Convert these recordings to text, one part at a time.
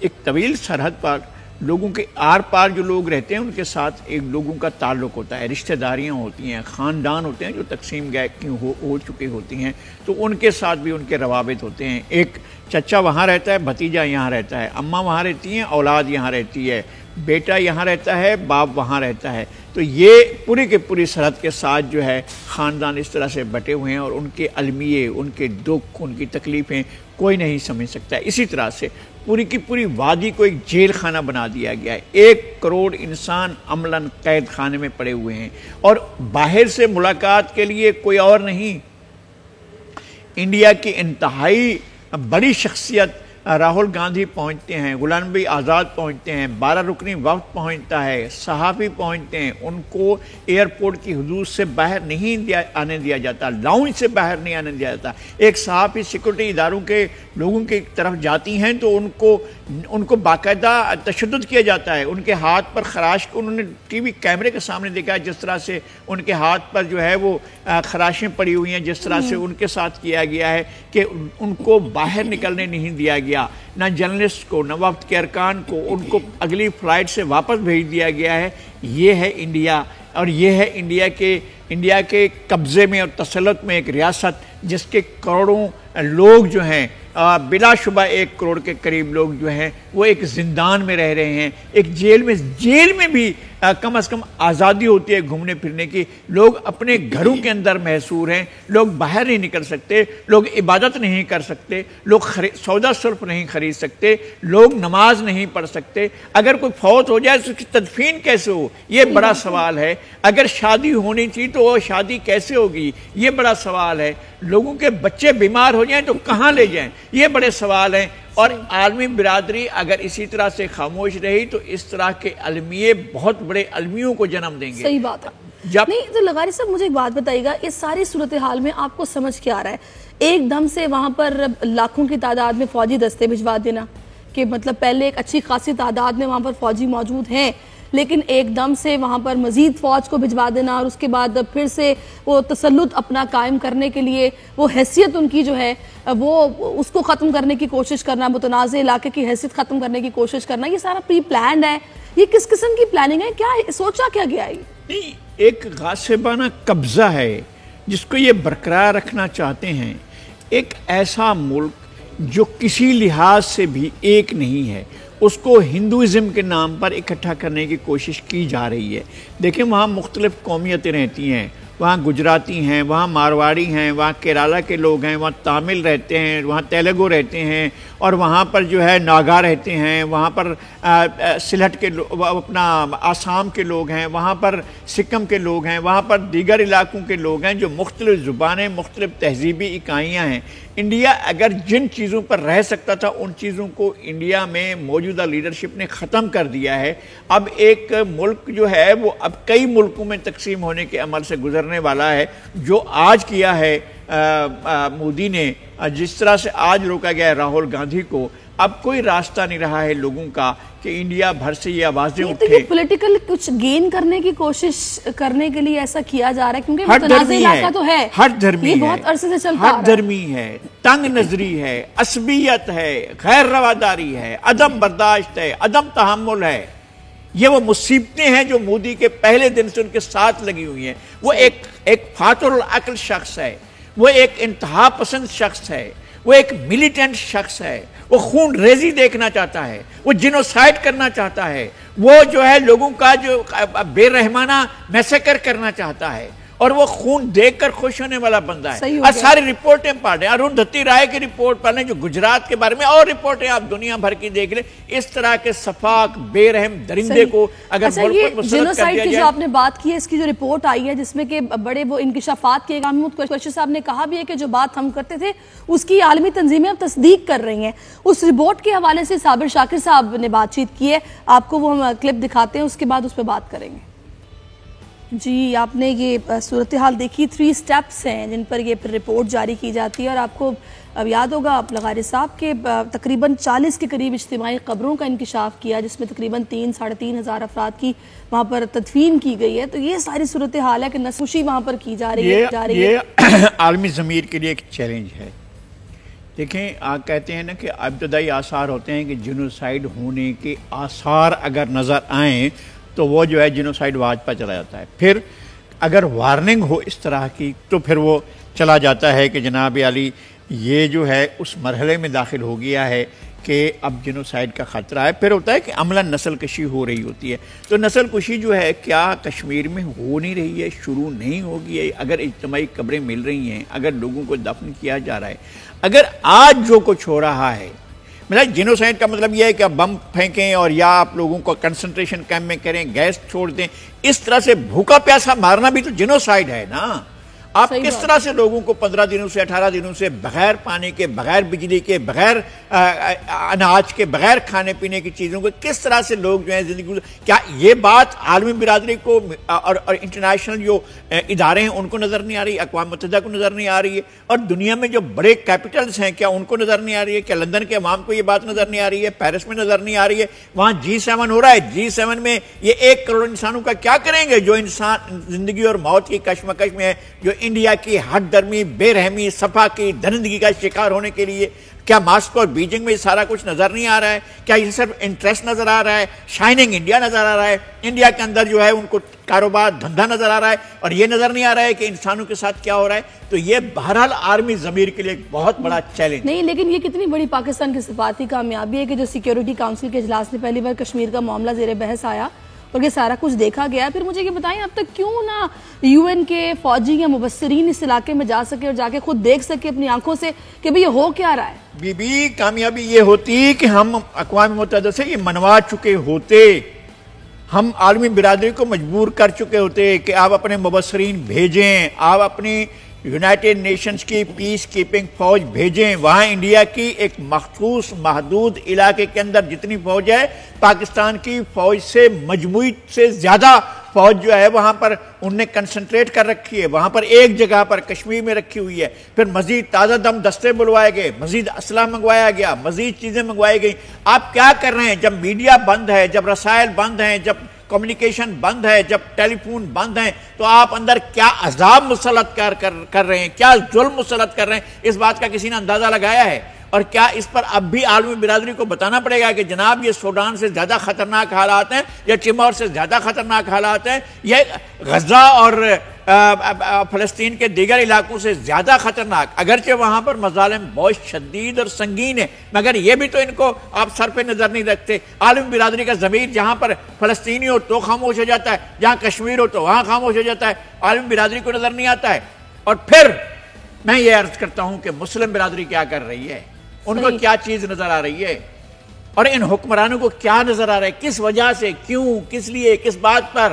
ایک طویل سرحد پر لوگوں کے آر پار جو لوگ رہتے ہیں ان کے ساتھ ایک لوگوں کا تعلق ہوتا ہے، رشتہ داریاں ہوتی ہیں، خاندان ہوتے ہیں جو تقسیم ہو چکے ہوتی ہیں، تو ان کے ساتھ بھی ان کے روابط ہوتے ہیں۔ ایک چچا وہاں رہتا ہے، بھتیجا یہاں رہتا ہے، اماں وہاں رہتی ہیں، اولاد یہاں رہتی ہے، بیٹا یہاں رہتا ہے، باپ وہاں رہتا ہے، تو یہ پوری کے پوری سرحد کے ساتھ جو ہے خاندان اس طرح سے بٹے ہوئے ہیں، اور ان کے المیے، ان کے دکھ، ان کی تکلیفیں کوئی نہیں سمجھ سکتا ہے۔ اسی طرح سے پوری کی پوری وادی کو ایک جیل خانہ بنا دیا گیا ہے، 1 کروڑ انسان عملاً قید خانے میں پڑے ہوئے ہیں، اور باہر سے ملاقات کے لیے کوئی اور نہیں۔ انڈیا کی انتہائی بڑی شخصیت راہل گاندھی پہنچتے ہیں، غلام نبی آزاد پہنچتے ہیں، 12 رکنی وفد پہنچتا ہے، صحافی پہنچتے ہیں، ان کو ایئرپورٹ کی حدود سے باہر نہیں آنے دیا جاتا، لاؤنج سے باہر نہیں آنے دیا جاتا۔ ایک صحافی سیکورٹی اداروں کے لوگوں کی طرف جاتی ہیں تو ان کو باقاعدہ تشدد کیا جاتا ہے، ان کے ہاتھ پر خراش کو انہوں نے ٹی وی کیمرے کے سامنے دیکھا ہے، جس طرح سے ان کے ہاتھ پر جو ہے وہ خراشیں پڑی ہوئی ہیں، جس طرح سے ان کے ساتھ کیا گیا ہے کہ ان کو باہر نکلنے نہیں دیا گیا، نہ جرنلسٹ کو، نہ وفد کے ارکان کو، ان کو اگلی فلائٹ سے واپس بھیج دیا گیا ہے۔ یہ ہے انڈیا، اور یہ ہے انڈیا کے قبضے میں اور تسلط میں ایک ریاست جس کے کروڑوں لوگ جو ہیں، بلا شبہ 1 کروڑ کے قریب لوگ جو ہیں وہ ایک زندان میں رہ رہے ہیں، ایک جیل میں بھی کم از کم آزادی ہوتی ہے گھومنے پھرنے کی۔ لوگ اپنے گھروں کے اندر محصور ہیں، لوگ باہر نہیں نکل سکتے، لوگ عبادت نہیں کر سکتے، لوگ سودا صرف نہیں خرید سکتے، لوگ نماز نہیں پڑھ سکتے۔ اگر کوئی فوت ہو جائے تو اس کی تدفین کیسے ہو، یہ بڑا سوال ہے۔ اگر شادی ہونی چاہیے تو وہ شادی کیسے ہوگی، یہ بڑا سوال ہے۔ لوگوں کے بچے بیمار ہو جائیں تو کہاں لے جائیں، یہ بڑے سوال ہیں۔ اور عالمی برادری اگر اسی طرح سے خاموش رہی تو اس طرح کے المیے بہت بڑے المیوں کو جنم دیں گے۔ صحیح بات ہے۔ نہیں تو لغاری صاحب مجھے ایک بات بتائیے گا، اس ساری صورتحال میں آپ کو سمجھ کیا آ رہا ہے؟ ایک دم سے وہاں پر لاکھوں کی تعداد میں فوجی دستے بھجوا دینا، کہ مطلب پہلے ایک اچھی خاصی تعداد میں وہاں پر فوجی موجود ہیں، لیکن ایک دم سے وہاں پر مزید فوج کو بھجوا دینا، اور اس کے بعد پھر سے وہ تسلط اپنا قائم کرنے کے لیے وہ حیثیت ان کی جو ہے وہ اس کو ختم کرنے کی کوشش کرنا، متنازع علاقے کی حیثیت ختم کرنے کی کوشش کرنا، یہ سارا پری پلانڈ ہے؟ یہ کس قسم کی پلاننگ ہے؟ کیا سوچا کیا گیا ہے؟ نہیں، ایک غاصبانہ قبضہ ہے جس کو یہ برقرار رکھنا چاہتے ہیں۔ ایک ایسا ملک جو کسی لحاظ سے بھی ایک نہیں ہے، اس کو ہندوازم کے نام پر اکٹھا کرنے کی کوشش کی جا رہی ہے۔ دیکھیں وہاں مختلف قومیتیں رہتی ہیں، وہاں گجراتی ہیں، وہاں مارواڑی ہیں، وہاں کیرالہ کے لوگ ہیں، وہاں تامل رہتے ہیں، وہاں تیلگو رہتے ہیں، اور وہاں پر جو ہے ناگا رہتے ہیں، وہاں پر سلہٹ کے اپنا آسام کے لوگ ہیں، وہاں پر سکم کے لوگ ہیں، وہاں پر دیگر علاقوں کے لوگ ہیں، جو مختلف زبانیں، مختلف تہذیبی اکائیاں ہیں۔ انڈیا اگر جن چیزوں پر رہ سکتا تھا ان چیزوں کو انڈیا میں موجودہ لیڈرشپ نے ختم کر دیا ہے۔ اب ایک ملک جو ہے وہ اب کئی ملکوں میں تقسیم ہونے کے عمل سے گزرنے والا ہے۔ جو آج کیا ہے مودی نے، جس طرح سے آج روکا گیا ہے راہل گاندھی کو، اب کوئی راستہ نہیں رہا ہے لوگوں کا کہ انڈیا بھر سے یہ آوازیں اٹھیں۔ یہ پولیٹیکل کچھ گین کرنے کی کوشش کرنے کے لیے ایسا کیا جا رہا ہے، کیونکہ متنازع علاقہ تو ہے، ہٹ دھرمی ہے، یہ بہت عرصے سے چلتا آ رہا ہے، ہٹ دھرمی ہے، تنگ نظری ہے، عصبیت ہے، غیر رواداری ہے، عدم برداشت ہے، عدم تحمل ہے۔ یہ وہ مصیبتیں ہیں جو مودی کے پہلے دن سے ان کے ساتھ لگی ہوئی ہیں۔ وہ ایک فاتر العقل شخص ہے، وہ ایک انتہا پسند شخص ہے، وہ ایک ملیٹنٹ شخص ہے، وہ خون ریزی دیکھنا چاہتا ہے، وہ جینوسائیڈ کرنا چاہتا ہے، وہ جو ہے لوگوں کا جو بے رحمانہ میسیکر کرنا چاہتا ہے، اور وہ خون دیکھ کر خوش ہونے والا بندہ ہے۔ اور ساری رپورٹیں پڑھ لیں، اروندھتی رائے کی رپورٹ پڑھ لیں جو گجرات کے بارے میں، اور رپورٹیں آپ دنیا بھر کی دیکھ لیں۔ اس طرح کے صفاق بے رحم درندے کو اگر ملک پر مسلط کر دیا جینوسائیڈ کی جائے۔ جو آپ نے بات کی ہے، اس کی جو رپورٹ آئی ہے جس میں کہ بڑے وہ انکشافات کیے گئے، محمود قریشی صاحب نے کہا بھی ہے کہ جو بات ہم کرتے تھے اس کی عالمی تنظیمیں اب تصدیق کر رہی ہیں۔ اس رپورٹ کے حوالے سے صابر شاکر صاحب نے بات چیت کی ہے، آپ کو وہ ہم کلپ دکھاتے ہیں، اس کے بعد اس پہ بات کریں گے۔ جی آپ نے یہ صورتحال دیکھی، 3 سٹیپس ہیں جن پر یہ رپورٹ جاری کی جاتی ہے، اور آپ کو اب یاد ہوگا لغاری صاحب کے تقریباً 40 کے قریب اجتماعی قبروں کا انکشاف کیا، جس میں تقریباً 3-3.5 ہزار افراد کی وہاں پر تدفین کی گئی ہے۔ تو یہ ساری صورتحال ہے کہ نسوشی وہاں پر کی جا رہی ہے۔ یہ عالمی ضمیر کے لیے ایک چیلنج ہے دیکھیں آپ کہتے ہیں نا کہ ابتدائی آثار ہوتے ہیں کہ جنوسائیڈ ہونے کے آثار اگر نظر آئیں تو وہ جو ہے جنوسائیڈ واچ پر چلا جاتا ہے. پھر اگر وارننگ ہو اس طرح کی تو پھر وہ چلا جاتا ہے کہ جناب علی یہ جو ہے اس مرحلے میں داخل ہو گیا ہے کہ اب جنوسائیڈ کا خطرہ ہے. پھر ہوتا ہے کہ عملاً نسل کشی ہو رہی ہوتی ہے. تو نسل کشی جو ہے کیا کشمیر میں ہو نہیں رہی ہے, شروع نہیں ہوگی ہے؟ اگر اجتماعی قبریں مل رہی ہیں, اگر لوگوں کو دفن کیا جا رہا ہے, اگر آج جو کچھ ہو رہا ہے, مطلب جینوسائیڈ کا مطلب یہ ہے کہ آپ بم پھینکیں اور یا آپ لوگوں کو کنسنٹریشن کیمپ میں کریں, گیس چھوڑ دیں, اس طرح سے بھوکا پیاسا مارنا بھی تو جینوسائیڈ ہے نا. آپ کس طرح سے لوگوں کو 15 دنوں سے 18 دنوں سے بغیر پانی کے, بغیر بجلی کے, بغیر اناج کے, بغیر کھانے پینے کی چیزوں کے کس طرح سے لوگ جو ہیں زندگی, کیا یہ بات عالمی برادری کو اور انٹرنیشنل جو ادارے ہیں ان کو نظر نہیں آ رہی, اقوام متحدہ کو نظر نہیں آ رہی ہے, اور دنیا میں جو بڑے کیپٹلز ہیں کیا ان کو نظر نہیں آ رہی ہے, کیا لندن کے عوام کو یہ بات نظر نہیں آ رہی ہے, پیرس میں نظر نہیں آ رہی ہے, وہاں G7 ہو رہا ہے, G7 میں یہ 1 کروڑ انسانوں کا کیا کریں گے جو انسان زندگی اور موت کی کشمکش میں ہے, جو انڈیا کی حد درمی, بے رحمی, صفا کی درندگی کا شکار ہونے کے لیے. کیا ماسکو اور بیجنگ میں سارا کچھ نظر نہیں آ رہا ہے؟ کیا یہ صرف انٹرسٹ نظر آ رہا ہے, شائننگ انڈیا نظر آ رہا ہے, انڈیا کے اندر جو ہے ان کو کاروبار دھندا نظر آ رہا ہے, اور یہ نظر نہیں آ رہا ہے کہ انسانوں کے ساتھ کیا ہو رہا ہے؟ تو یہ بہرحال عالمی ضمیر کے لیے ایک بہت بڑا چیلنج نہیں. لیکن یہ کتنی بڑی پاکستان کی سفارتی کامیابی ہے کہ جو سیکیورٹی کاؤنسل کے اجلاس میں پہلی بار کشمیر کا معاملہ زیر بحث آیا اور یہ سارا کچھ دیکھا گیا. پھر مجھے یہ بتائیں اب تک کیوں نہ UN کے فوجی یا مبصرین اس علاقے میں جا سکے اور جا کے خود دیکھ سکے اپنی آنکھوں سے کہ بھئی یہ ہو کیا رہا ہے؟ کامیابی یہ ہوتی کہ ہم اقوام متحدہ سے یہ منوا چکے ہوتے, ہم عالمی برادری کو مجبور کر چکے ہوتے کہ آپ اپنے مبصرین بھیجیں, آپ اپنی یونائٹڈ نیشنز کی پیس کیپنگ فوج بھیجیں, وہاں انڈیا کی ایک مخصوص محدود علاقے کے اندر جتنی فوج ہے پاکستان کی فوج سے مجموعی سے زیادہ فوج جو ہے وہاں پر ان نے کنسنٹریٹ کر رکھی ہے, وہاں پر ایک جگہ پر کشمیر میں رکھی ہوئی ہے. پھر مزید تازہ دم دستے بلوائے گئے, مزید اسلحہ منگوایا گیا, مزید چیزیں منگوائی گئی. آپ کیا کر رہے ہیں جب میڈیا بند ہے, جب رسائل بند ہیں, جب کمیونیکیشن بند ہے, جب ٹیلی فون بند ہیں, تو آپ اندر کیا عذاب مسلط کر رہے ہیں, کیا ظلم مسلط کر رہے ہیں؟ اس بات کا کسی نے اندازہ لگایا ہے؟ اور کیا اس پر اب بھی عالمی برادری کو بتانا پڑے گا کہ جناب یہ سوڈان سے زیادہ خطرناک حالات ہیں, یا چمور سے زیادہ خطرناک حالات ہیں, یہ غزہ اور فلسطین کے دیگر علاقوں سے زیادہ خطرناک, اگرچہ وہاں پر مظالم بہت شدید اور سنگین ہیں, مگر یہ بھی تو ان کو آپ سر پہ نظر نہیں رکھتے. عالمی برادری کا ضمیر جہاں پر فلسطینی ہو تو خاموش ہو جاتا ہے, جہاں کشمیر ہو تو وہاں خاموش ہو جاتا ہے, عالمی برادری کو نظر نہیں آتا ہے. اور پھر میں یہ عرض کرتا ہوں کہ مسلم برادری کیا کر رہی ہے, ان کو کیا چیز نظر آ رہی ہے, اور ان حکمرانوں کو کیا نظر آ رہا ہے, کس وجہ سے, کیوں, کس لیے, کس بات پر؟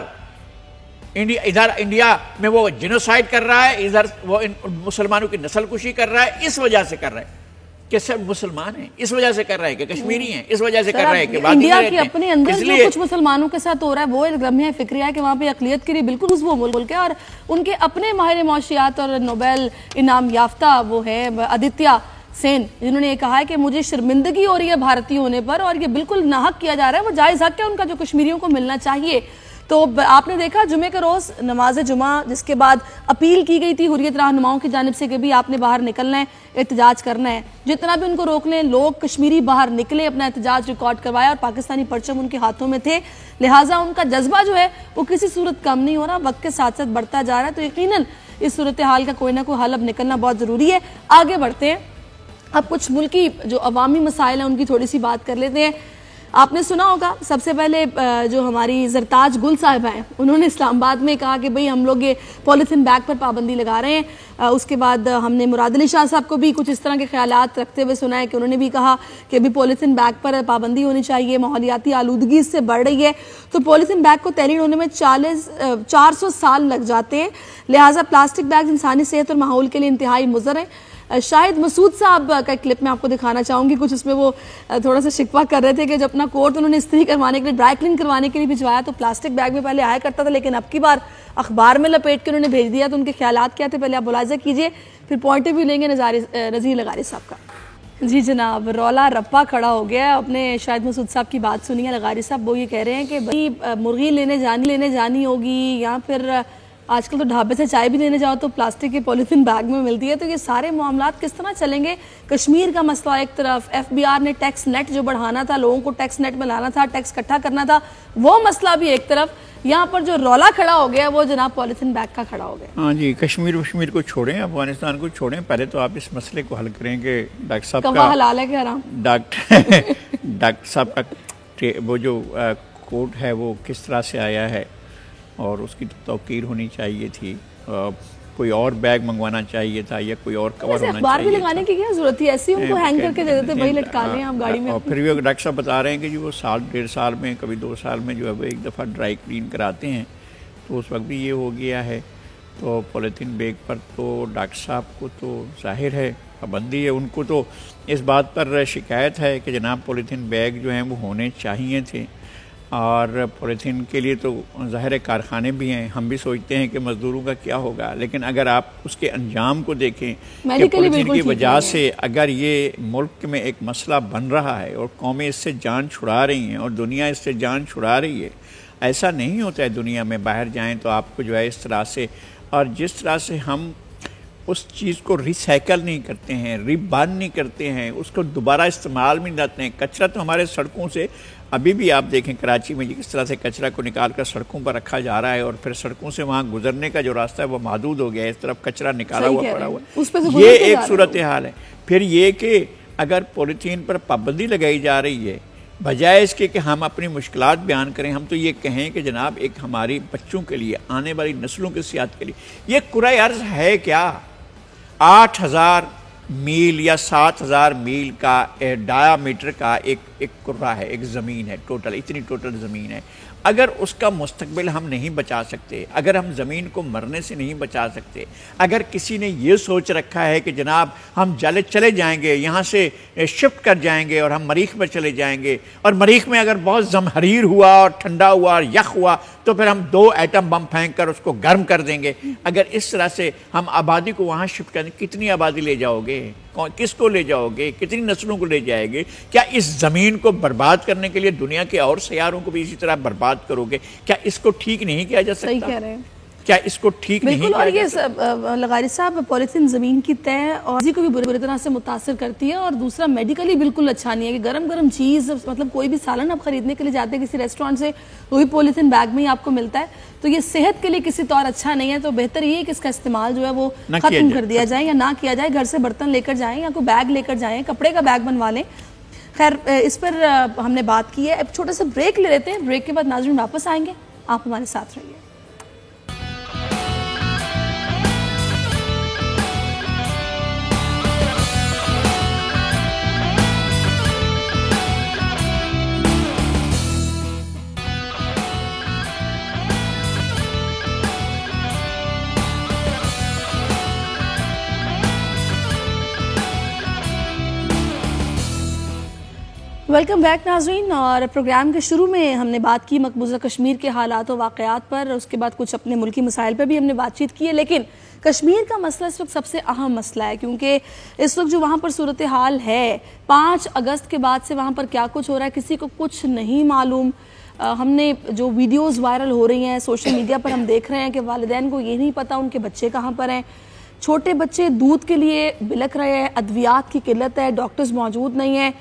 ادھر انڈیا میں وہ جینوسائیڈ کر رہا ہے, ادھر وہ مسلمانوں کی نسل کشی کر رہا ہے. اس وجہ سے کر رہا ہے کہ سب مسلمان ہیں, اس وجہ سے کر رہا ہے کہ کشمیری ہیں, اس وجہ سے کر رہا ہے کہ انڈیا کے اپنے اندر جو کچھ مسلمانوں کے ساتھ ہو رہا ہے وہ ایک لمحہ فکریہ ہے کہ وہاں پہ اقلیت کے لیے بالکل وہ ملک ہے, اور ان کے اپنے ماہر معاشیات اور نوبل انعام یافتہ وہ ہے آدتیہ سین, جنہوں نے یہ کہا ہے کہ مجھے شرمندگی ہو رہی ہے بھارتی ہونے پر, اور یہ بالکل ناحق کیا جا رہا ہے, وہ جائز حق ہے ان کا جو کشمیریوں کو ملنا چاہیے. تو آپ نے دیکھا جمعے کے روز نماز جمعہ, جس کے بعد اپیل کی گئی تھی حریت رہنماؤں کی جانب سے کہ بھی آپ نے باہر نکلنا ہے, احتجاج کرنا ہے, جتنا بھی ان کو روک لیں, لوگ کشمیری باہر نکلے, اپنا احتجاج ریکارڈ کروایا, اور پاکستانی پرچم ان کے ہاتھوں میں تھے, لہٰذا ان کا جذبہ جو ہے وہ کسی صورت کم نہیں ہو رہا, وقت کے ساتھ ساتھ بڑھتا جا رہا ہے. تو یقیناً اس صورتحال کا کوئی نہ کوئی حل اب نکلنا بہت ضروری ہے. آگے بڑھتے ہیں, اب کچھ ملکی جو عوامی مسائل ہیں ان کی تھوڑی سی بات کر لیتے ہیں. آپ نے سنا ہوگا سب سے پہلے جو ہماری زرتاج گل صاحبہ ہیں, انہوں نے اسلام آباد میں کہا کہ بھئی ہم لوگ یہ پولیتھین بیگ پر پابندی لگا رہے ہیں. اس کے بعد ہم نے مراد علی شاہ صاحب کو بھی کچھ اس طرح کے خیالات رکھتے ہوئے سنا ہے کہ انہوں نے بھی کہا کہ بھی پولیتھین بیگ پر پابندی ہونی چاہیے, ماحولیاتی آلودگی اس سے بڑھ رہی ہے, تو پولیتھین بیگ کو تحریر ہونے میں 400 سال لگ جاتے ہیں, لہٰذا پلاسٹک بیگ انسانی صحت اور ماحول کے لیے انتہائی مضر ہیں. شاہد مسعود صاحب کا ایک کلپ میں آپ کو دکھانا چاہوں گی, کچھ اس میں وہ تھوڑا سا شکوہ کر رہے تھے کہ جب اپنا کوٹ انہوں نے استری کروانے کے لیے, ڈرائی کلین کروانے کے لیے بھجوایا تو پلاسٹک بیگ میں پہلے آیا کرتا تھا, لیکن اب کی بار اخبار میں لپیٹ کے انہوں نے بھیج دیا. تو ان کے خیالات کیا تھے پہلے آپ ملاحظہ کیجئے, پھر پوائنٹ بھی لیں گے نذیر لغاری صاحب کا. جی جناب, رولا رپا کھڑا ہو گیا. اپنے شاہد مسعود صاحب کی بات سنیے. لغاری صاحب وہ یہ کہہ رہے ہیں کہ بھئی مرغی لینے جانی ہوگی, یا پھر آج کل تو ڈھابے سے چائے بھی لینے جاؤ تو پلاسٹک کے پولیتھین بیگ میں ملتی ہے. تو یہ سارے معاملات کس طرح چلیں گے؟ کشمیر کا مسئلہ ایک طرف, FBR نے ٹیکس نیٹ جو بڑھانا تھا, لوگوں کو ٹیکس نیٹ میں لانا تھا, ٹیکس اکٹھا کرنا تھا, وہ مسئلہ بھی ایک طرف. یہاں پر جو رولا کھڑا ہو گیا وہ جناب پولیتھین بیگ کا کھڑا ہو گیا. ہاں جی, کشمیر کو چھوڑیں, افغانستان کو چھوڑیں, پہلے تو آپ اس مسئلے کو حل کریں کہ ڈاکٹر صاحب کا حلال ہے کہ حرام, ڈاکٹر صاحب کا وہ جو کوٹ ہے وہ کس طرح سے آیا ہے, اور اس کی توقیر ہونی چاہیے تھی, کوئی اور بیگ منگوانا چاہیے تھا یا کوئی اور کور ہونا چاہیے. اخبار بھی لگانے کی کیا ضرورت تھی, ایسے ان کو ہینگ کر کے دے دیتے, وہی لٹکا لیں آپ گاڑی میں. اور پھر بھی ڈاکٹر صاحب بتا رہے ہیں کہ جی وہ سال 1.5 سال میں, کبھی 2 سال میں جو ہے وہ ایک دفعہ ڈرائی کلین کراتے ہیں, تو اس وقت بھی یہ ہو گیا ہے. تو پولیتھین بیگ پر تو ڈاکٹر صاحب کو تو ظاہر ہے پابندی ہے, ان کو تو اس بات پر شکایت ہے کہ جناب پولیتھین بیگ جو ہیں وہ ہونے چاہیے تھے, اور پولیتھین کے لیے تو ظاہر کارخانے بھی ہیں. ہم بھی سوچتے ہیں کہ مزدوروں کا کیا ہوگا, لیکن اگر آپ اس کے انجام کو دیکھیں کہ پولیتھین کی وجہ سے اگر یہ ملک میں ایک مسئلہ بن رہا ہے اور قومیں اس سے جان چھڑا رہی ہیں اور دنیا اس سے جان چھڑا رہی ہے, ایسا نہیں ہوتا ہے دنیا میں. باہر جائیں تو آپ کو جو ہے اس طرح سے, اور جس طرح سے ہم اس چیز کو ریسائیکل نہیں کرتے ہیں, ری برن نہیں کرتے ہیں, اس کو دوبارہ استعمال میں نہیں لاتے ہیں. کچرا تو ہمارے سڑکوں سے ابھی بھی آپ دیکھیں کراچی میں کس طرح سے کچرا کو نکال کر سڑکوں پر رکھا جا رہا ہے, اور پھر سڑکوں سے وہاں گزرنے کا جو راستہ ہے وہ محدود ہو گیا ہے, اس طرف کچرا نکالا ہوا پڑا ہوا ہے. یہ ایک صورتحال ہے. پھر یہ کہ اگر پولیتھین پر پابندی لگائی جا رہی ہے, بجائے اس کے کہ ہم اپنی مشکلات بیان کریں, ہم تو یہ کہیں کہ جناب ایک ہماری بچوں کے لیے, آنے والی نسلوں کی صحت کے لیے یہ کرۂ ارض ہے کیا. 8000 میل یا 7000 میل کا ڈایا میٹر کا ایک کرہ ہے, ایک زمین ہے, اتنی ٹوٹل زمین ہے. اگر اس کا مستقبل ہم نہیں بچا سکتے, اگر ہم زمین کو مرنے سے نہیں بچا سکتے, اگر کسی نے یہ سوچ رکھا ہے کہ جناب ہم چلے جائیں گے, یہاں سے شفٹ کر جائیں گے اور ہم مریخ میں چلے جائیں گے, اور مریخ میں اگر بہت زمہریر ہوا اور ٹھنڈا ہوا اور یخ ہوا تو پھر ہم 2 ایٹم بم پھینک کر اس کو گرم کر دیں گے, اگر اس طرح سے ہم آبادی کو وہاں شفٹ کریں, کتنی آبادی لے جاؤ گے, کس کو لے جاؤ گے, کتنی نسلوں کو لے جائے گے؟ کیا اس زمین کو برباد کرنے کے لیے دنیا کے اور سیاروں کو بھی اسی طرح برباد کرو گے؟ کیا اس کو ٹھیک نہیں کیا جا سکتا؟ صحیح کہہ رہے ہیں, کیا اس کو ٹھیک نہیں کیا بالکل. اور یہ لغاری صاحب پولیتھین زمین کی تہ اور کو بھی بری طرح سے متاثر کرتی ہے, اور دوسرا میڈیکلی بالکل اچھا نہیں ہے کہ گرم چیز, مطلب کوئی بھی سالن آپ خریدنے کے لیے جاتے ہیں کسی ریسٹورینٹ سے, وہی پولیتھین بیگ میں ہی آپ کو ملتا ہے, تو یہ صحت کے لیے کسی طور اچھا نہیں ہے. تو بہتر یہ ہے کہ اس کا استعمال جو ہے وہ ختم کر دیا جائے یا نہ کیا جائے. گھر سے برتن لے کر جائیں یا کوئی بیگ لے کر جائیں, کپڑے کا بیگ بنوا لیں. خیر, اس پر ہم نے بات کی ہے. اب چھوٹا سا بریک لے لیتے ہیں, بریک کے بعد ناظرین واپس آئیں گے, آپ ہمارے ساتھ رہیے. ویلکم بیک ناظرین. اور پروگرام کے شروع میں ہم نے بات کی مقبوضہ کشمیر کے حالات و واقعات پر, اس کے بعد کچھ اپنے ملکی مسائل پر بھی ہم نے بات چیت کی ہے. لیکن کشمیر کا مسئلہ اس وقت سب سے اہم مسئلہ ہے, کیونکہ اس وقت جو وہاں پر صورتحال ہے, 5 اگست کے بعد سے وہاں پر کیا کچھ ہو رہا ہے کسی کو کچھ نہیں معلوم. ہم نے جو ویڈیوز وائرل ہو رہی ہیں سوشل میڈیا پر, ہم دیکھ رہے ہیں کہ والدین کو یہ نہیں پتا ان کے بچے کہاں پر ہیں. چھوٹے بچے دودھ کے لیے بلک رہے ہیں, ادویات کی قلت ہے, ڈاکٹرز موجود نہیں ہیں,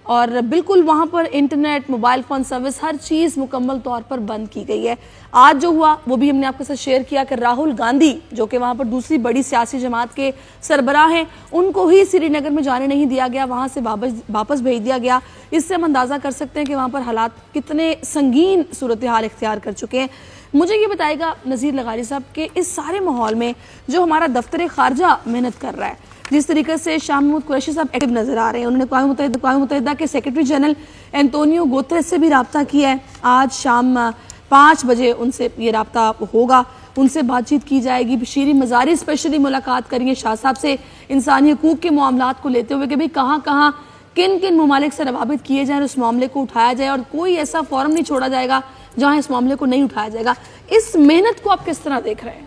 اور بالکل وہاں پر انٹرنیٹ, موبائل فون سروس, ہر چیز مکمل طور پر بند کی گئی ہے. آج جو ہوا وہ بھی ہم نے آپ کے ساتھ شیئر کیا کہ راہل گاندھی جو کہ وہاں پر دوسری بڑی سیاسی جماعت کے سربراہ ہیں, ان کو ہی سری نگر میں جانے نہیں دیا گیا, وہاں سے واپس بھیج دیا گیا. اس سے ہم اندازہ کر سکتے ہیں کہ وہاں پر حالات کتنے سنگین صورتحال اختیار کر چکے ہیں. مجھے یہ بتائے گا نذیر لغاری صاحب کہ اس سارے ماحول میں جو ہمارا دفتر خارجہ محنت کر رہا ہے, جس طریقے سے شاہ محمود قریشی صاحب ایکٹیو نظر آ رہے ہیں, انہوں نے اقوام متحدہ کے سیکرٹری جنرل اینٹونیو گوتریس سے بھی رابطہ کیا ہے. آج شام 5 بجے ان سے یہ رابطہ ہوگا, ان سے بات چیت کی جائے گی. شیریں مزاری اسپیشلی ملاقات کریے شاہ صاحب سے انسانی حقوق کے معاملات کو لیتے ہوئے کہ بھئی کہاں کہاں کن کن ممالک سے روابط کیے جائیں, اس معاملے کو اٹھایا جائے, اور کوئی ایسا فورم نہیں چھوڑا جائے گا جہاں اس معاملے کو نہیں اٹھایا جائے گا. اس محنت کو آپ کس طرح دیکھ رہے ہیں؟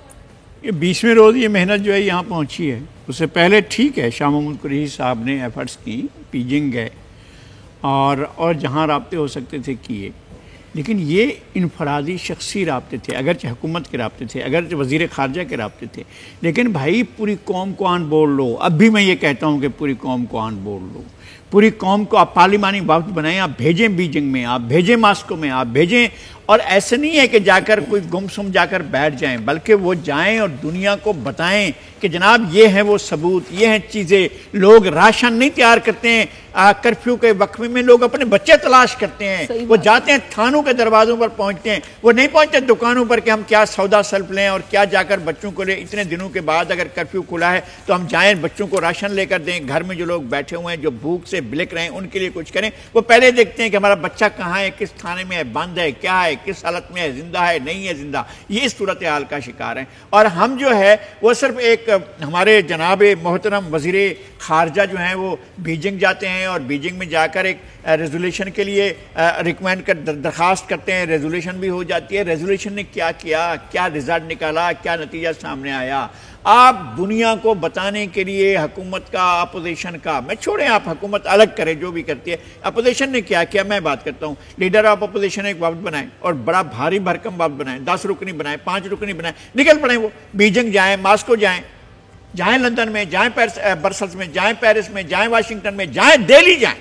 یہ 20ویں روز یہ محنت جو ہے یہاں پہنچی ہے. اس سے پہلے ٹھیک ہے شاہ محمود قریشی صاحب نے ایفرٹس کی, پیجنگ گئے اور جہاں رابطے ہو سکتے تھے کیے, لیکن یہ انفرادی شخصی رابطے تھے، اگرچہ حکومت کے رابطے تھے، اگرچہ وزیر خارجہ کے رابطے تھے، لیکن بھائی پوری قوم کو آن بول لو. اب بھی میں یہ کہتا ہوں کہ پوری قوم کو آن بول لو. پوری قوم کو آپ پارلیمانی وفد بنائیں، آپ بھیجیں بیجنگ میں، آپ بھیجیں ماسکو میں، آپ بھیجیں. اور ایسے نہیں ہے کہ جا کر کوئی گم سم جا کر بیٹھ جائیں، بلکہ وہ جائیں اور دنیا کو بتائیں کہ جناب یہ ہیں وہ ثبوت، یہ ہیں چیزیں. لوگ راشن نہیں تیار کرتے ہیں، کرفیو کے وقفے میں لوگ اپنے بچے تلاش کرتے ہیں، وہ جاتے ہیں تھانوں کے دروازوں پر پہنچتے ہیں، وہ نہیں پہنچتے دکانوں پر کہ ہم کیا سودا سلف لیں اور کیا جا کر بچوں کو لیں. اتنے دنوں کے بعد اگر کرفیو کھلا ہے تو ہم جائیں بچوں کو راشن لے کر دیں. گھر میں جو لوگ بیٹھے ہوئے ہیں جو بھوک سے بلک رہے ہیں ان کے لیے کچھ کریں. وہ پہلے دیکھتے ہیں کہ ہمارا بچہ کہاں ہے، کس تھانے میں ہے، بند ہے، کیا ہے، کس حالت میں ہے، زندہ ہے نہیں ہے زندہ. یہ اس صورتحال کا شکار ہیں. اور ہم جو ہے وہ صرف ایک ہمارے جناب محترم وزیر خارجہ جو ہیں وہ بیجنگ جاتے ہیں اور بیجنگ میں جا کر ایک ریزولیشن کے لیے ریکمینڈ کر درخواست کرتے ہیں، ریزولیشن بھی ہو جاتی ہے. ریزولیشن نے کیا کیا، کیا رزلٹ نکالا، کیا نتیجہ سامنے آیا؟ آپ دنیا کو بتانے کے لیے حکومت کا، اپوزیشن کا، میں چھوڑیں آپ حکومت الگ کرے جو بھی کرتی ہے، اپوزیشن نے کیا کیا میں بات کرتا ہوں. لیڈر آف اپوزیشن ایک وفد بنائیں اور بڑا بھاری بھرکم وفد بنائیں، 10 رکنی بنائیں، 5 رکنی بنائیں، نکل پڑیں. وہ بیجنگ جائیں، ماسکو جائیں، جائیں لندن میں، جائیں برسلز میں، جائیں پیرس میں، جائیں واشنگٹن میں، جائیں دہلی جائیں،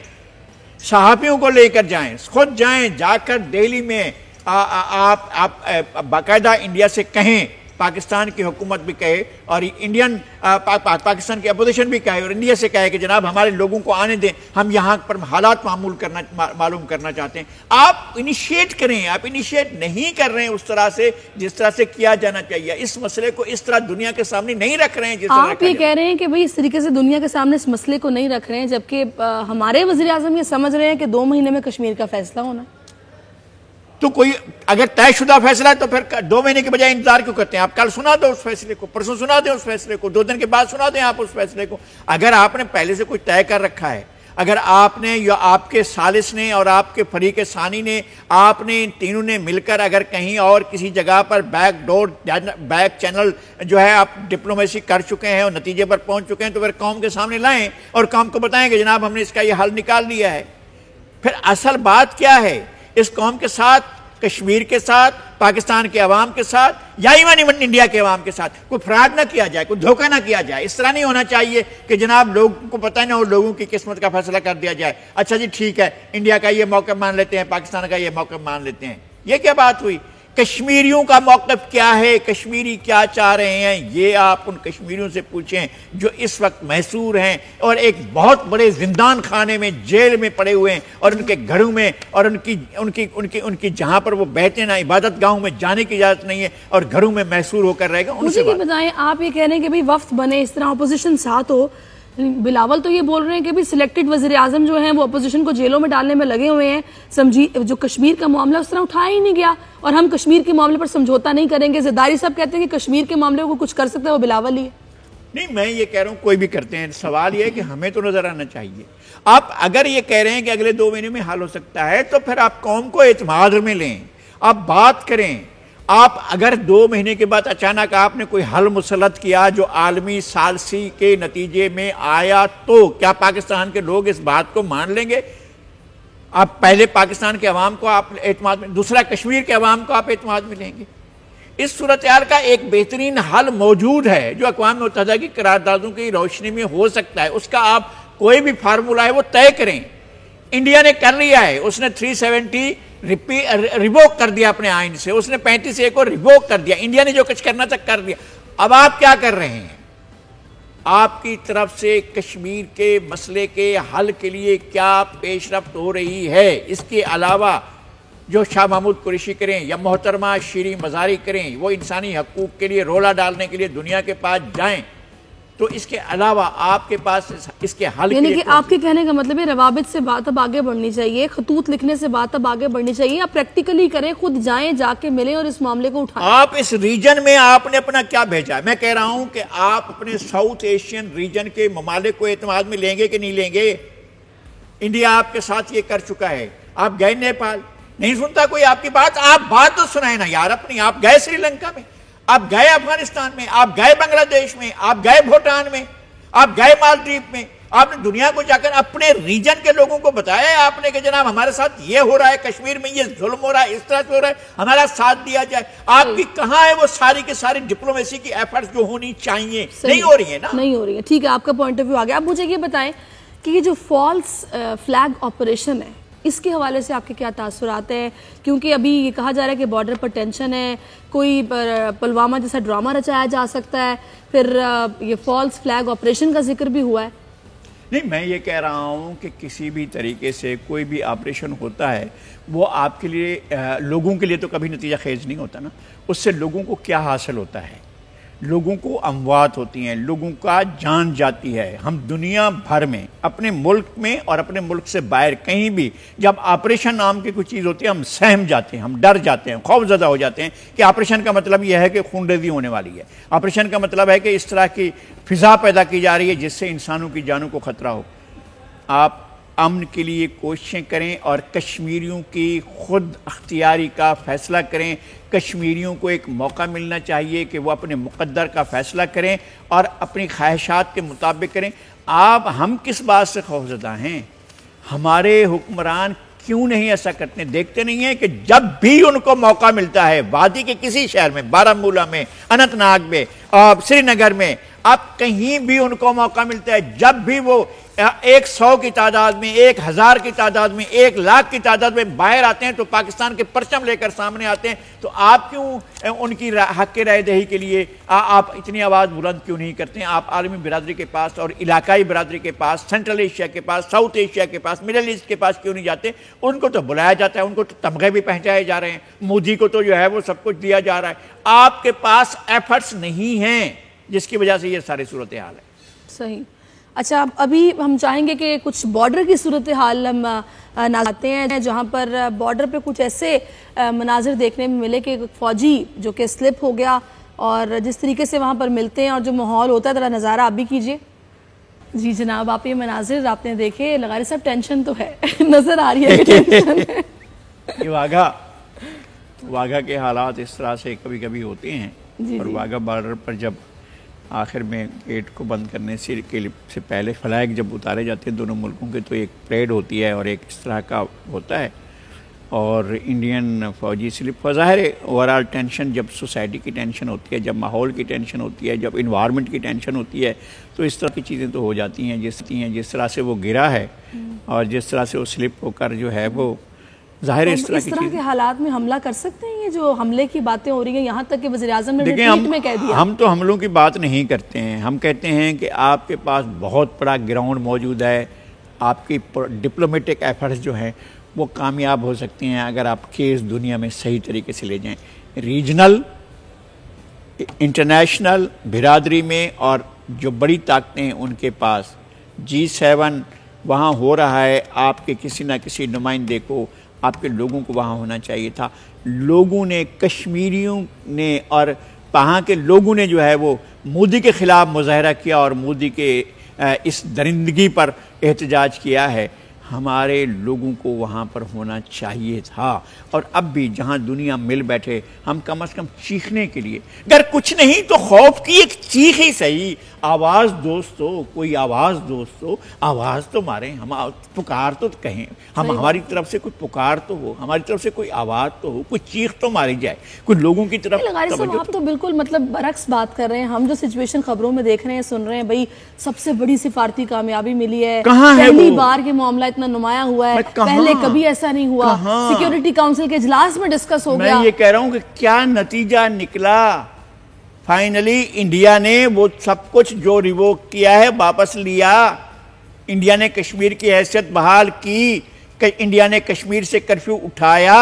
صحافیوں کو لے کر جائیں، خود جائیں. جا کر دہلی میں آپ باقاعدہ انڈیا سے کہیں، پاکستان کی حکومت بھی کہے اور انڈین پاکستان کی اپوزیشن بھی کہے اور انڈیا سے کہے کہ جناب ہمارے لوگوں کو آنے دیں، ہم یہاں پر حالات معلوم کرنا چاہتے ہیں. آپ انیشیٹ کریں. آپ انیشیٹ نہیں کر رہے ہیں اس طرح سے جس طرح سے کیا جانا چاہیے. اس مسئلے کو اس طرح دنیا کے سامنے نہیں رکھ رہے ہیں جس طرح آپ یہ کہہ رہے ہیں کہ بھئی اس طریقے سے دنیا کے سامنے اس مسئلے کو نہیں رکھ رہے ہیں، جبکہ ہمارے وزیر اعظم یہ سمجھ رہے ہیں کہ 2 مہینے میں کشمیر کا فیصلہ ہونا. تو کوئی اگر طے شدہ فیصلہ ہے تو پھر 2 مہینے کے بجائے انتظار کیوں کرتے ہیں؟ آپ کل سنا دو اس فیصلے کو، پرسوں سنا دیں اس فیصلے کو، 2 دن کے بعد سنا دیں آپ اس فیصلے کو. اگر آپ نے پہلے سے کچھ طے کر رکھا ہے، اگر آپ نے یا آپ کے ثالث نے اور آپ کے فریق ثانی نے، آپ نے ان تینوں نے مل کر اگر کہیں اور کسی جگہ پر بیک چینل جو ہے آپ ڈپلومیسی کر چکے ہیں اور نتیجے پر پہنچ چکے ہیں تو پھر قوم کے سامنے لائیں اور قوم کو بتائیں کہ جناب ہم نے اس کا یہ حل نکال لیا ہے. پھر اصل بات کیا ہے اس قوم کے ساتھ، کشمیر کے ساتھ، پاکستان کے عوام کے ساتھ یا ایون انڈیا کے عوام کے ساتھ کوئی فراڈ نہ کیا جائے، کوئی دھوکہ نہ کیا جائے. اس طرح نہیں ہونا چاہیے کہ جناب لوگوں کو پتہ نہ ہو، لوگوں کی قسمت کا فیصلہ کر دیا جائے. اچھا جی ٹھیک ہے، انڈیا کا یہ موقف مان لیتے ہیں، پاکستان کا یہ موقف مان لیتے ہیں. یہ کیا بات ہوئی؟ کشمیریوں کا موقف کیا ہے، کشمیری کیا چاہ رہے ہیں، یہ آپ ان کشمیریوں سے پوچھیں جو اس وقت محصور ہیں اور ایک بہت بڑے زندان خانے میں، جیل میں پڑے ہوئے ہیں اور ان کے گھروں میں اور ان کی جہاں پر وہ بیٹھے نا عبادت گاہوں میں جانے کی اجازت نہیں ہے اور گھروں میں محصور ہو کر رہے گا. مجھے یہ بتائیں، آپ یہ کہہ رہے ہیں کہ وفد بنے، اس طرح اپوزیشن ساتھ ہو. بلاول تو یہ بول رہے ہیں کہ سلیکٹڈ وزیر اعظم جو ہیں وہ اپوزیشن کو جیلوں میں ڈالنے میں لگے ہوئے ہیں. جو کشمیر کا معاملہ اس طرح اٹھایا ہی نہیں گیا اور ہم کشمیر کے معاملے پر سمجھوتا نہیں کریں گے. زرداری صاحب کہتے ہیں کہ کشمیر کے معاملے کو کچھ کر سکتا ہے وہ بلاول ہی ہے. نہیں، میں یہ کہہ رہا ہوں کوئی بھی کرتے ہیں. سوال یہ ہے کہ ہمیں تو نظر آنا چاہیے. آپ اگر یہ کہہ رہے ہیں کہ اگلے 2 مہینے میں حل ہو سکتا ہے تو پھر آپ قوم کو اعتماد میں لیں، آپ بات کریں. آپ اگر 2 مہینے کے بعد اچانک آپ نے کوئی حل مسلط کیا جو عالمی ثالثی کے نتیجے میں آیا تو کیا پاکستان کے لوگ اس بات کو مان لیں گے؟ آپ پہلے پاکستان کے عوام کو آپ اعتماد میں، دوسرا کشمیر کے عوام کو آپ اعتماد میں لیں گے. اس صورتحال کا ایک بہترین حل موجود ہے جو اقوام متحدہ کی قراردادوں کی روشنی میں ہو سکتا ہے. اس کا آپ کوئی بھی فارمولہ ہے وہ طے کریں. انڈیا نے کر لیا ہے، اس نے 370 ریووک کر دیا اپنے آئین سے، اس نے 35A کو ریووک کر دیا. انڈیا نے جو کچھ کرنا تھا کر دیا. اب آپ کیا کر رہے ہیں؟ آپ کی طرف سے کشمیر کے مسئلے کے حل کے لیے کیا پیش رفت ہو رہی ہے؟ اس کے علاوہ جو شاہ محمود قریشی کریں یا محترمہ شیریں مزاری کریں، وہ انسانی حقوق کے لیے رولا ڈالنے کے لیے دنیا کے پاس جائیں، تو اس کے علاوہ آپ کے پاس اس کے حل یعنی کہ آپ کے کہنے کا مطلب ہے روابط سے بات اب آگے بڑھنی چاہیے، خطوط لکھنے سے بات اب آگے بڑھنی چاہیے. آپ پریکٹیکلی کریں، خود جائیں، جا کے ملیں اور اس معاملے کو اٹھائیں. آپ اس ریجن میں آپ نے اپنا کیا بھیجا ہے؟ میں کہہ رہا ہوں کہ آپ اپنے ساؤتھ ایشین ریجن کے ممالک کو اعتماد میں لیں گے کہ نہیں لیں گے؟ انڈیا آپ کے ساتھ یہ کر چکا ہے. آپ گئے نیپال، نہیں سنتا کوئی آپ کی بات. آپ بات تو سنائیں نا یار اپنی. آپ گئے سری لنکا میں، آپ گئے افغانستان میں، آپ گئے بنگلہ دیش میں، آپ گئے بھوٹان میں، آپ گئے مالدیپ میں، آپ نے دنیا کو جا کر اپنے ریجن کے لوگوں کو بتایا ہے آپ نے کہ جناب ہمارے ساتھ یہ ہو رہا ہے، کشمیر میں یہ ظلم ہو رہا ہے، اس طرح سے ہو رہا ہے، ہمارا ساتھ دیا جائے؟ آپ کی کہاں ہے وہ ساری کے ساری ڈپلومیسی کی ایفرٹس جو ہونی چاہیے؟ نہیں ہو رہی ہے نا، نہیں ہو رہی ہے. ٹھیک ہے، آپ کا پوائنٹ آف ویو آ گیا. اب مجھے یہ بتائیں کہ یہ جو فالس فلیگ آپریشن ہے اس کے حوالے سے آپ کے کیا تاثرات ہیں؟ کیونکہ ابھی یہ کہا جا رہا ہے کہ بارڈر پر ٹینشن ہے، کوئی پلوامہ جیسا ڈرامہ رچایا جا سکتا ہے، پھر یہ فالس فلیگ آپریشن کا ذکر بھی ہوا ہے. نہیں، میں یہ کہہ رہا ہوں کہ کسی بھی طریقے سے کوئی بھی آپریشن ہوتا ہے وہ آپ کے لیے لوگوں کے لیے تو کبھی نتیجہ خیز نہیں ہوتا نا. اس سے لوگوں کو کیا حاصل ہوتا ہے؟ لوگوں کو اموات ہوتی ہیں، لوگوں کا جان جاتی ہے. ہم دنیا بھر میں، اپنے ملک میں اور اپنے ملک سے باہر کہیں بھی جب آپریشن نام کی کوئی چیز ہوتی ہے ہم سہم جاتے ہیں، ہم ڈر جاتے ہیں، خوف زدہ ہو جاتے ہیں کہ آپریشن کا مطلب یہ ہے کہ خون ریزی ہونے والی ہے، آپریشن کا مطلب ہے کہ اس طرح کی فضا پیدا کی جا رہی ہے جس سے انسانوں کی جانوں کو خطرہ ہو. آپ امن کے لیے کوششیں کریں اور کشمیریوں کی خود اختیاری کا فیصلہ کریں. کشمیریوں کو ایک موقع ملنا چاہیے کہ وہ اپنے مقدر کا فیصلہ کریں اور اپنی خواہشات کے مطابق کریں. ہم کس بات سے خوفزدہ ہیں؟ ہمارے حکمران کیوں نہیں ایسا کرتے؟ دیکھتے نہیں ہیں کہ جب بھی ان کو موقع ملتا ہے وادی کے کسی شہر میں، بارہمولہ میں، اننت ناگ میں، سری نگر میں، آپ کہیں بھی ان کو موقع ملتا ہے، جب بھی وہ 100 کی تعداد میں، 1000 کی تعداد میں، 1,00,000 کی تعداد میں باہر آتے ہیں تو پاکستان کے پرچم لے کر سامنے آتے ہیں. تو آپ کیوں ان کی حق کے رائے دہی کے لیے آپ اتنی آواز بلند کیوں نہیں کرتے ہیں؟ آپ عالمی برادری کے پاس اور علاقائی برادری کے پاس، سینٹرل ایشیا کے پاس، ساؤتھ ایشیا کے پاس، مڈل ایسٹ کے پاس کیوں نہیں جاتے؟ ان کو تو بلایا جاتا ہے، ان کو تو تمغے بھی پہنچائے جا رہے ہیں، مودی کو تو جو ہے وہ سب کچھ دیا جا رہا ہے. آپ کے پاس ایفرٹس نہیں ہیں جس کی وجہ سے یہ ساری صورتحال ہے. صحیح. اچھا، ابھی ہم چاہیں گے کہ کچھ بارڈر کی صورتحال ہم نازاتے ہیں جہاں پر بارڈر پہ کچھ ایسے مناظر دیکھنے میں ملے کہ فوجی جو کہ سلپ ہو گیا اور جس طریقے سے وہاں پر ملتے ہیں اور جو ماحول ہوتا ہے ذرا نظارہ آپ بھی کیجئے. جی جناب، آپ یہ مناظر آپ نے دیکھے. لغاری صاحب ٹینشن تو ہے، نظر آ رہی ہے کہ ٹینشن ہے. یہ واگا کے حالات اس طرح سے کبھی کبھی ہوتے ہیں. اور واگا بارڈر پر جب آخر میں گیٹ کو بند کرنے سے پہلے فلیگ جب اتارے جاتے ہیں دونوں ملکوں کے تو ایک پریڈ ہوتی ہے اور ایک اس طرح کا ہوتا ہے اور انڈین فوجی سلپ. ظاہر ہے اوورآل ٹینشن جب سوسائٹی کی ٹینشن ہوتی ہے، جب ماحول کی ٹینشن ہوتی ہے، جب انوائرمنٹ کی ٹینشن ہوتی ہے تو اس طرح کی چیزیں تو ہو جاتی ہیں. جس طرح سے وہ گرا ہے اور جس طرح سے وہ سلپ ہو کر جو ہے وہ ظاہر ہے اس طرح کے حالات میں حملہ کر سکتے ہیں. یہ جو حملے کی باتیں ہو رہی ہیں یہاں تک کہ وزیراعظم نے ٹویٹ میں کہہ دیا. ہم تو حملوں کی بات نہیں کرتے ہیں، ہم کہتے ہیں کہ آپ کے پاس بہت بڑا گراؤنڈ موجود ہے. آپ کی ڈپلومیٹک ایفرٹس جو ہیں وہ کامیاب ہو سکتے ہیں اگر آپ کیس دنیا میں صحیح طریقے سے لے جائیں. ریجنل، انٹرنیشنل برادری میں اور جو بڑی طاقتیں ہیں ان کے پاس G7 وہاں ہو رہا ہے. آپ کے کسی نہ کسی نمائندے کو، آپ کے لوگوں کو وہاں ہونا چاہیے تھا. لوگوں نے، کشمیریوں نے اور وہاں کے لوگوں نے جو ہے وہ مودی کے خلاف مظاہرہ کیا اور مودی کے اس درندگی پر احتجاج کیا ہے. ہمارے لوگوں کو وہاں پر ہونا چاہیے تھا. اور اب بھی جہاں دنیا مل بیٹھے ہم کم از کم چیخنے کے لیے، اگر کچھ نہیں تو خوف کی ایک چیخ ہی صحیح. آواز دوستو، کوئی آواز دوستو، آواز تو ماریں، ہم پکار تو کہیں، ہماری طرف سے کوئی پکار تو ہو، ہماری طرف سے کوئی آواز تو ہو، کوئی چیخ تو ماری جائے، کوئی لوگوں کی طرف. لغاری صاحب آپ تو بالکل مطلب برعکس بات کر رہے ہیں. ہم جو سچویشن خبروں میں دیکھ رہے ہیں، سن رہے ہیں، بھئی سب سے بڑی سفارتی کامیابی ملی ہے، پہلی بار یہ معاملہ اتنا نمایاں ہوا ہے، پہلے کبھی ایسا نہیں ہوا، سیکیورٹی کاؤنسل کے اجلاس میں ڈسکس ہو گیا. میں یہ کہہ رہا ہوں کہ کیا نتیجہ نکلا؟ فائنلی انڈیا نے وہ سب کچھ جو ریووک کیا ہے واپس لیا. انڈیا نے کشمیر کی حیثیت بحال کی، انڈیا نے کشمیر سے کرفیو اٹھایا،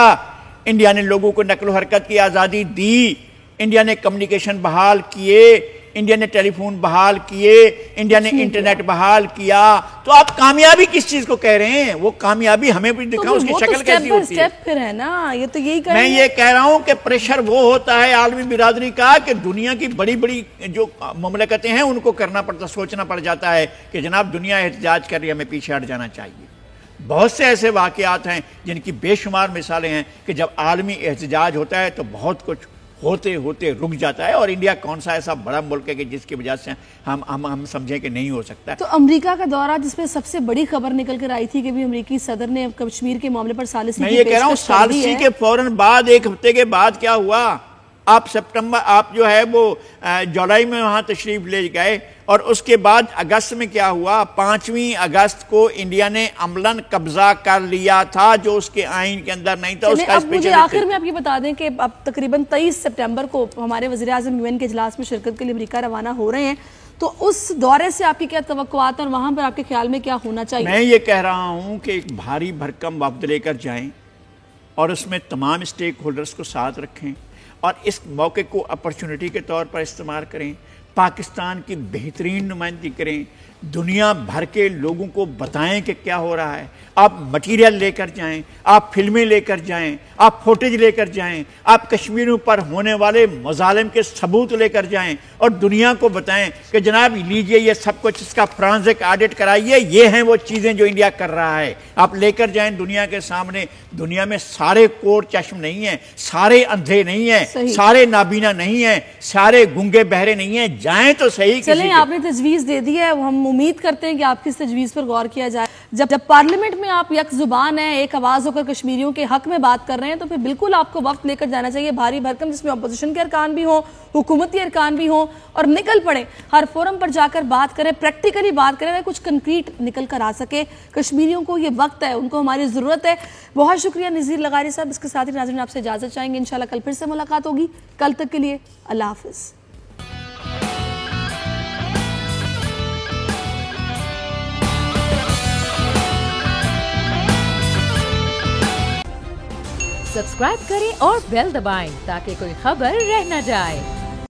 انڈیا نے لوگوں کو نقل و حرکت کی آزادی دی، انڈیا نے کمیونیکیشن بحال کیے، انڈیا نے ٹیلی فون بحال کیے، انڈیا نے انٹرنیٹ بحال کیا. تو آپ کامیابی کس چیز کو کہہ رہے ہیں؟ وہ کامیابی ہمیں بھی دکھاؤ، اس کی شکل کیسی ہوتی ہے؟ پھر ہے نا، یہ تو یہی میں یہ کہہ رہا ہوں کہ پریشر وہ ہوتا ہے عالمی برادری کا کہ دنیا کی بڑی بڑی جو مملکتیں ہیں ان کو کرنا پڑتا، سوچنا پڑ جاتا ہے کہ جناب دنیا احتجاج کر رہی ہے، ہمیں پیچھے ہٹ جانا چاہیے. بہت سے ایسے واقعات ہیں جن کی بے شمار مثالیں ہیں کہ جب عالمی احتجاج ہوتا ہے تو بہت کچھ ہوتے ہوتے رک جاتا ہے، اور انڈیا کون سا ایسا بڑا ملک ہے کہ جس کی وجہ سے ہم سمجھیں کہ نہیں ہو سکتا. تو امریکہ کا دورہ جس میں سب سے بڑی خبر نکل کر آئی تھی کہ بھی امریکی صدر نے کشمیر کے معاملے پر ثالثی میں کی یہ کہہ رہا ہوں ثالثی کے فوراً بعد ایک ہفتے کے بعد کیا ہوا، آپ جو ہے وہ جولائی میں وہاں تشریف لے گئے، اور اس کے بعد اگست میں کیا ہوا، 5 اگست کو انڈیا نے عملاً قبضہ کر لیا تھا جو اس کے آئین کے اندر نہیں تھا. اب مجھے آخر میں آپ یہ بتا دیں کہ اب تقریباً 23 سپٹمبر کو ہمارے وزیراعظم UN کے اجلاس میں شرکت کے لیے امریکہ روانہ ہو رہے ہیں، تو اس دورے سے آپ کی کیا توقعات اور وہاں پر آپ کے خیال میں کیا ہونا چاہیے؟ میں یہ کہہ رہا ہوں کہ ایک بھاری بھرکم وفد لے کر جائیں اور اس میں تمام اسٹیک ہولڈرز کو ساتھ رکھیں، اور اس موقع کو اپرچونٹی کے طور پر استعمال کریں، پاکستان کی بہترین نمائندگی کریں، دنیا بھر کے لوگوں کو بتائیں کہ کیا ہو رہا ہے. آپ مٹیریل لے کر جائیں، آپ فلمیں لے کر جائیں، آپ فوٹیج لے کر جائیں، آپ کشمیریوں پر ہونے والے مظالم کے ثبوت لے کر جائیں اور دنیا کو بتائیں کہ جناب لیجئے یہ سب کچھ، اس کا فرانزک آڈٹ کرائیے، یہ ہیں وہ چیزیں جو انڈیا کر رہا ہے. آپ لے کر جائیں دنیا کے سامنے. دنیا میں سارے کوڑ چشم نہیں ہیں، سارے اندھے نہیں ہیں، سارے نابینا نہیں ہیں، سارے گنگے بہرے نہیں ہیں. جائیں تو صحیح. چلیں آپ نے تجویز دے دی ہے، ہم امید کرتے ہیں کہ آپ کی اس تجویز پر غور کیا جائے. جب پارلیمنٹ میں آپ یک زبان ہیں، ایک آواز ہو کر کشمیریوں کے حق میں بات کر رہے ہیں، تو پھر بالکل آپ کو وقت لے کر جانا چاہیے بھاری بھرکم، جس میں اپوزیشن کے ارکان بھی ہوں، حکومتی ارکان بھی ہوں، اور نکل پڑیں ہر فورم پر جا کر بات کریں، پریکٹیکلی بات کریں، کچھ کنکریٹ نکل کر آ سکے. کشمیریوں کو یہ وقت ہے، ان کو ہماری ضرورت ہے. بہت شکریہ نذیر لغاری صاحب. اس کے ساتھ ہی ناظرین آپ سے اجازت چاہیں گے، انشاءاللہ کل پھر سے ملاقات ہوگی. کل تک کے لیے اللہ حافظ. سبسکرائب کریں اور بیل دبائیں تاکہ کوئی خبر رہ نہ جائے.